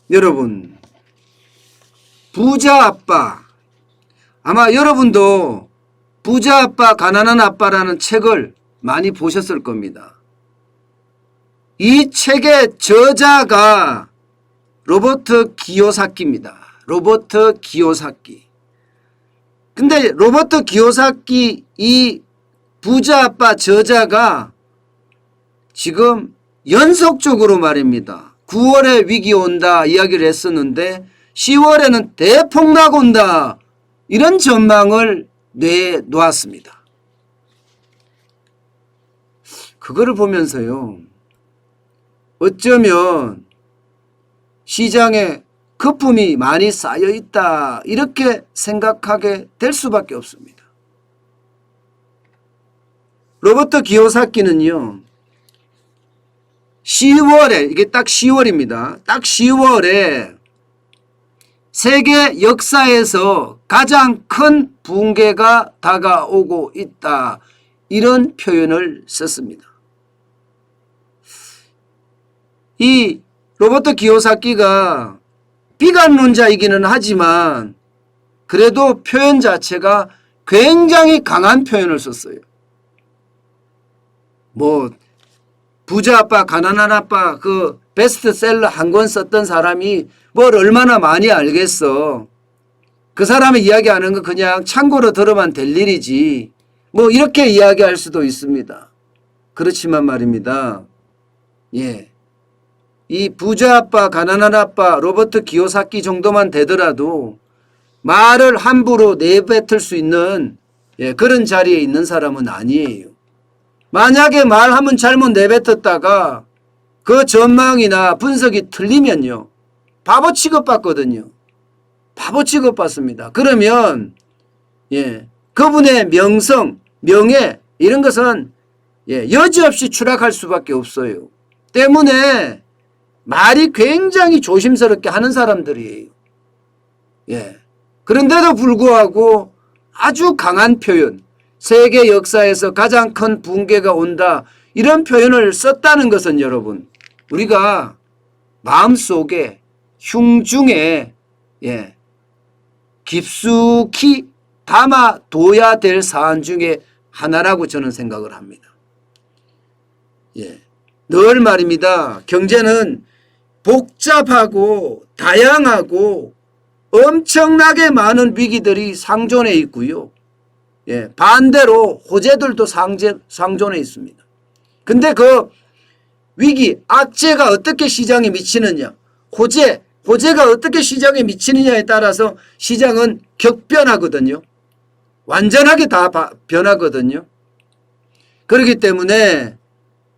여러분, 부자 아빠, 아마 여러분도 부자 아빠 가난한 아빠라는 책을 많이 보셨을 겁니다. 이 책의 저자가 로버트 기요사키입니다. 로버트 기요사키. 근데 로버트 기요사키 이 부자 아빠 저자가 지금 연속적으로 말입니다. 9월에 위기 온다 이야기를 했었는데 10월에는 대폭락 온다 이런 전망을 내놓았습니다. 그거를 보면서요, 어쩌면 시장에 거품이 많이 쌓여 있다 이렇게 생각하게 될 수밖에 없습니다. 로버트 기요사키는요, 10월에, 이게 딱 10월입니다. 딱 10월에 세계 역사에서 가장 큰 붕괴가 다가오고 있다 이런 표현을 썼습니다. 이 로버트 기요사키가 비관론자이기는 하지만 그래도 표현 자체가 굉장히 강한 표현을 썼어요. 뭐 부자 아빠 가난한 아빠 그 베스트셀러 한 권 썼던 사람이 뭘 얼마나 많이 알겠어. 그 사람이 이야기하는 건 그냥 참고로 들으면 될 일이지. 뭐 이렇게 이야기할 수도 있습니다. 그렇지만 말입니다. 예. 이 부자 아빠 가난한 아빠 로버트 기요사키 정도만 되더라도 말을 함부로 내뱉을 수 있는 그런 자리에 있는 사람은 아니에요. 만약에 말하면 잘못 내뱉었다가 그 전망이나 분석이 틀리면요, 바보 취급받거든요. 바보 취급받습니다. 그러면 그분의 명성, 명예 이런 것은 여지없이 추락할 수밖에 없어요. 때문에 말이 굉장히 조심스럽게 하는 사람들이에요. 그런데도 불구하고 아주 강한 표현, 세계 역사에서 가장 큰 붕괴가 온다 이런 표현을 썼다는 것은 여러분, 우리가 마음속에 흉중에 깊숙이 담아둬야 될 사안 중에 하나라고 저는 생각을 합니다. 늘 말입니다. 경제는 복잡하고 다양하고 엄청나게 많은 위기들이 상존해 있고요. 반대로 호재들도 상존해 있습니다. 근데 그 위기, 악재가 어떻게 시장에 미치느냐, 호재가 어떻게 시장에 미치느냐에 따라서 시장은 격변하거든요. 완전하게 다 변하거든요. 그렇기 때문에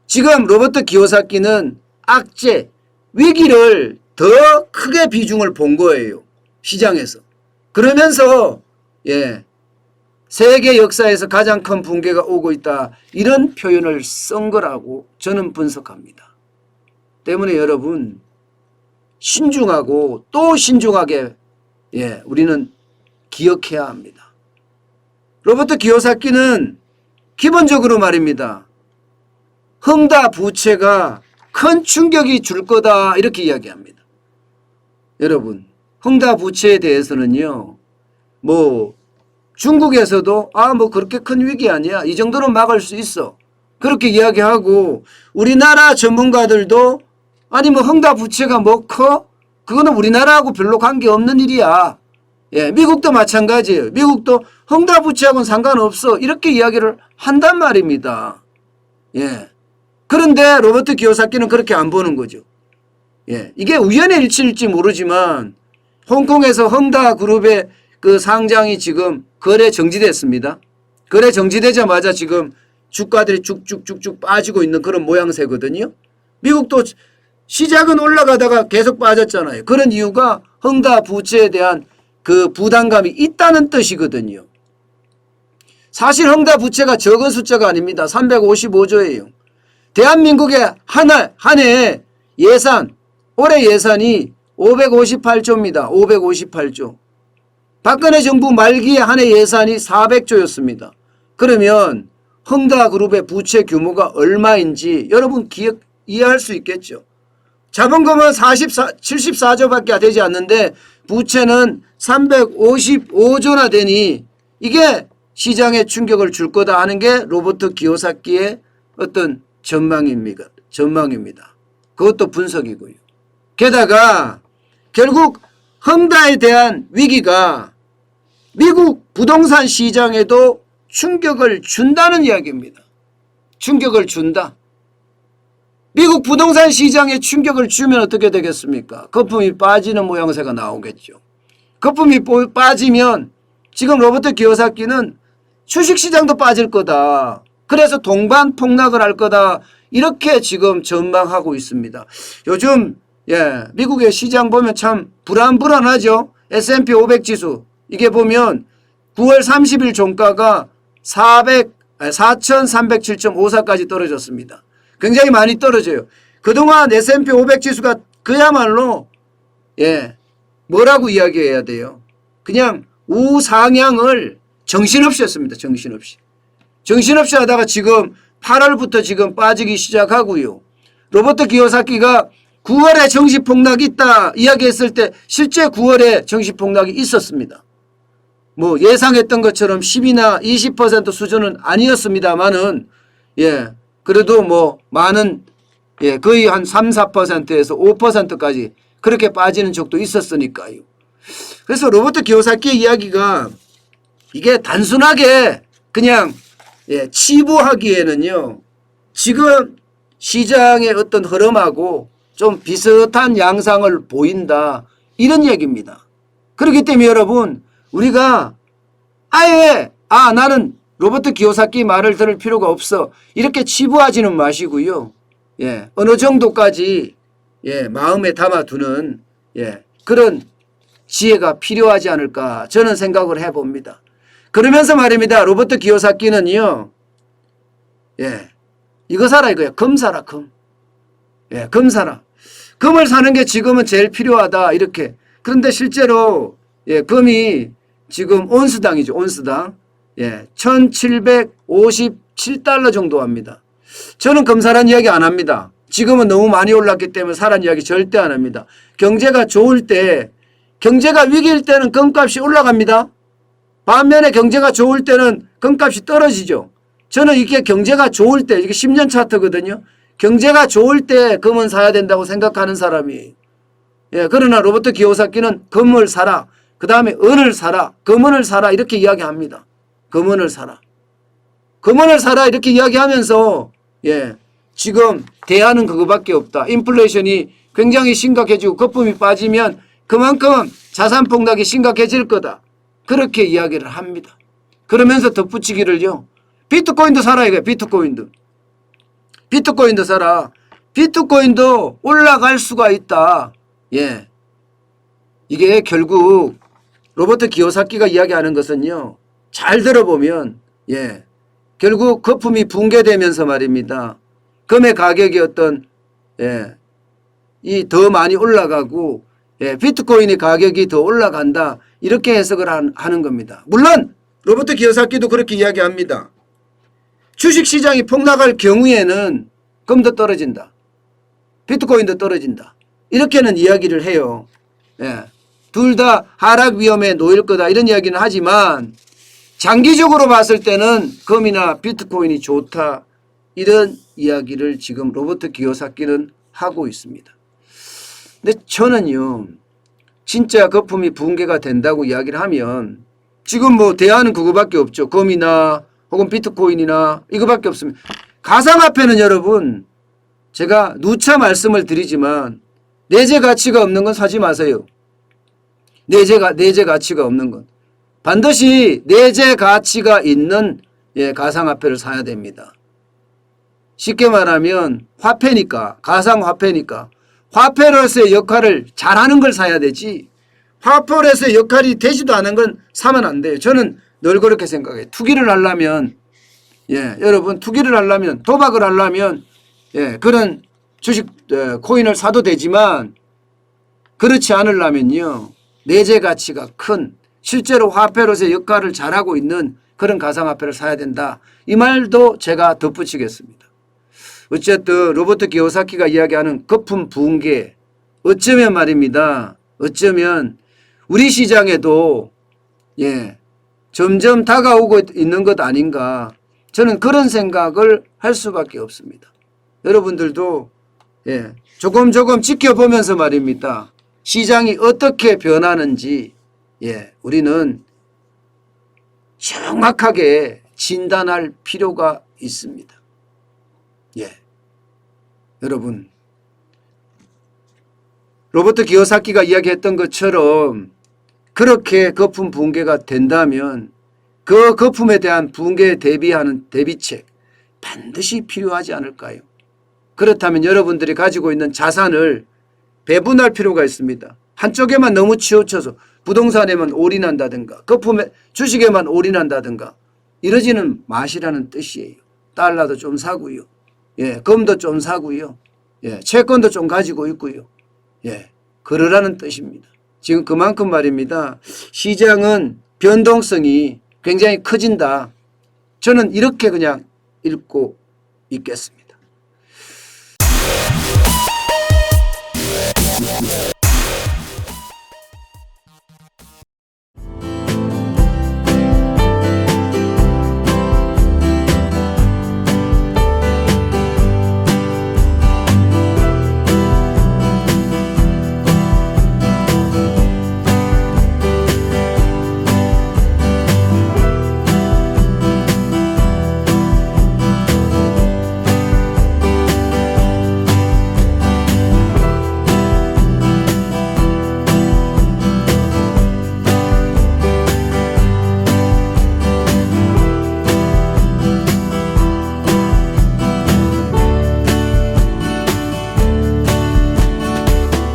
지금 로버트 기요사키는 악재, 위기를 더 크게 비중을 본 거예요. 시장에서. 그러면서 세계 역사에서 가장 큰 붕괴가 오고 있다 이런 표현을 쓴 거라고 저는 분석합니다. 때문에 여러분 신중하고 또 신중하게 우리는 기억해야 합니다. 로버트 기요사키는 기본적으로 말입니다. 흥다 부채가 큰 충격이 줄 거다 이렇게 이야기합니다. 여러분 흥다 부채에 대해서는요, 뭐 중국에서도 뭐 그렇게 큰 위기 아니야, 이 정도는 막을 수 있어 그렇게 이야기하고, 우리나라 전문가들도 아니 뭐 흥다 부채가 뭐 커? 그거는 우리나라하고 별로 관계없는 일이야. 미국도 마찬가지예요. 미국도 흥다 부채하고는 상관없어 이렇게 이야기를 한단 말입니다. 그런데 로버트 기요사키는 그렇게 안 보는 거죠. 이게 우연의 일치일지 모르지만 홍콩에서 흥다 그룹의 그 상장이 지금 거래 정지됐습니다. 거래 정지되자마자 지금 주가들이 쭉쭉쭉쭉 빠지고 있는 그런 모양새거든요. 미국도 시작은 올라가다가 계속 빠졌잖아요. 그런 이유가 흥다 부채에 대한 그 부담감이 있다는 뜻이거든요. 사실 흥다 부채가 적은 숫자가 아닙니다. 355조예요. 대한민국의 한 해 예산, 올해 예산이 558조입니다. 558조. 박근혜 정부 말기에 한 해 예산이 400조였습니다. 그러면 흥다그룹의 부채 규모가 얼마인지 여러분 이해할 수 있겠죠. 자본금은 74조밖에 되지 않는데 부채는 355조나 되니 이게 시장에 충격을 줄 거다 하는 게 로버트 기요사키의 어떤 전망입니다. 그것도 분석이고요. 게다가 결국 헝다에 대한 위기가 미국 부동산 시장에도 충격을 준다는 이야기입니다. 충격을 준다. 미국 부동산 시장에 충격을 주면 어떻게 되겠습니까? 거품이 빠지는 모양새가 나오겠죠. 거품이 빠지면 지금 로버트 기요사키는 주식시장도 빠질 거다. 그래서 동반 폭락을 할 거다. 이렇게 지금 전망하고 있습니다. 요즘 미국의 시장 보면 참 불안하죠. S&P 500 지수 이게 보면 9월 30일 종가가 4,307.54까지 떨어졌습니다. 굉장히 많이 떨어져요. 그동안 S&P 500 지수가 그야말로 뭐라고 이야기해야 돼요. 그냥 우상향을 정신없이 했습니다. 정신없이 하다가 지금 8월부터 지금 빠지기 시작하고요. 로버트 기요사키가 9월에 정시 폭락이 있다 이야기했을 때 실제 9월에 정시 폭락이 있었습니다. 뭐 예상했던 것처럼 10이나 20% 수준은 아니었습니다만은 그래도 뭐 많은 거의 한 3, 4%에서 5%까지 그렇게 빠지는 적도 있었으니까요. 그래서 로버트 기요사키의 이야기가 이게 단순하게 그냥 치부하기에는요. 지금 시장의 어떤 흐름하고 좀 비슷한 양상을 보인다. 이런 얘기입니다. 그렇기 때문에 여러분 우리가 아예 나는 로버트 기요사키 말을 들을 필요가 없어. 이렇게 치부하지는 마시고요. 어느 정도까지 마음에 담아두는 그런 지혜가 필요하지 않을까 저는 생각을 해봅니다. 그러면서 말입니다. 로버트 기요사키는요. 이거 사라 이거야. 금 사라 금. 금 사라. 금을 사는 게 지금은 제일 필요하다 이렇게. 그런데 실제로 금이 지금 온스당이죠. 온스당. 1757달러 정도 합니다. 저는 금 사라는 이야기 안 합니다. 지금은 너무 많이 올랐기 때문에 사라는 이야기 절대 안 합니다. 경제가 좋을 때 경제가 위기일 때는 금값이 올라갑니다. 반면에 경제가 좋을 때는 금값이 떨어지죠. 저는 이게 경제가 좋을 때 이게 10년 차트거든요. 경제가 좋을 때 금은 사야 된다고 생각하는 사람이 그러나 로버트 기요사키는 금을 사라. 그 다음에 은을 사라. 금은을 사라. 이렇게 이야기합니다. 금은을 사라. 금은을 사라. 이렇게 이야기하면서 지금 대안은 그거밖에 없다. 인플레이션이 굉장히 심각해지고 거품이 빠지면 그만큼 자산 폭락이 심각해질 거다. 그렇게 이야기를 합니다. 그러면서 덧붙이기를요. 비트코인도 사라 이거예요. 비트코인도 사라. 비트코인도 올라갈 수가 있다. 이게 결국 로버트 기요사키가 이야기하는 것은요. 잘 들어보면 결국 거품이 붕괴되면서 말입니다. 금의 가격이 어떤 이 더 많이 올라가고 비트코인의 가격이 더 올라간다. 이렇게 해석을 하는 겁니다. 물론 로버트 기요사키도 그렇게 이야기합니다. 주식시장이 폭락할 경우에는 금도 떨어진다. 비트코인도 떨어진다. 이렇게는 이야기를 해요. 둘 다 하락 위험에 놓일 거다. 이런 이야기는 하지만 장기적으로 봤을 때는 금이나 비트코인이 좋다. 이런 이야기를 지금 로버트 기요사키는 하고 있습니다. 근데 저는요. 진짜 거품이 붕괴가 된다고 이야기를 하면 지금 뭐 대안은 그거밖에 없죠. 금이나 혹은 비트코인이나 이거밖에 없습니다. 가상화폐는 여러분 제가 누차 말씀을 드리지만 내재 가치가 없는 건 사지 마세요. 내재 가치가 없는 건. 반드시 내재 가치가 있는 가상화폐를 사야 됩니다. 쉽게 말하면 화폐니까 가상화폐니까 화폐로서의 역할을 잘하는 걸 사야 되지 화폐로서의 역할이 되지도 않은 건 사면 안 돼요. 저는 늘 그렇게 생각해요. 투기를 하려면 여러분 투기를 하려면 도박을 하려면 그런 주식 코인을 사도 되지만 그렇지 않으려면요. 내재 가치가 큰 실제로 화폐로서의 역할을 잘하고 있는 그런 가상화폐를 사야 된다. 이 말도 제가 덧붙이겠습니다. 어쨌든 로버트 기요사키가 이야기하는 거품 붕괴, 어쩌면 말입니다. 어쩌면 우리 시장에도 점점 다가오고 있는 것 아닌가. 저는 그런 생각을 할 수밖에 없습니다. 여러분들도 조금 지켜보면서 말입니다. 시장이 어떻게 변하는지 우리는 정확하게 진단할 필요가 있습니다. 여러분, 로버트 기요사키가 이야기했던 것처럼 그렇게 거품 붕괴가 된다면 그 거품에 대한 붕괴에 대비하는 대비책 반드시 필요하지 않을까요? 그렇다면 여러분들이 가지고 있는 자산을 배분할 필요가 있습니다. 한쪽에만 너무 치우쳐서 부동산에만 올인한다든가 거품에 주식에만 올인한다든가 이러지는 마시라는 뜻이에요. 달러도 좀 사고요. 금도 좀 사고요. 채권도 좀 가지고 있고요. 그러라는 뜻입니다. 지금 그만큼 말입니다. 시장은 변동성이 굉장히 커진다. 저는 이렇게 그냥 읽고 있겠습니다.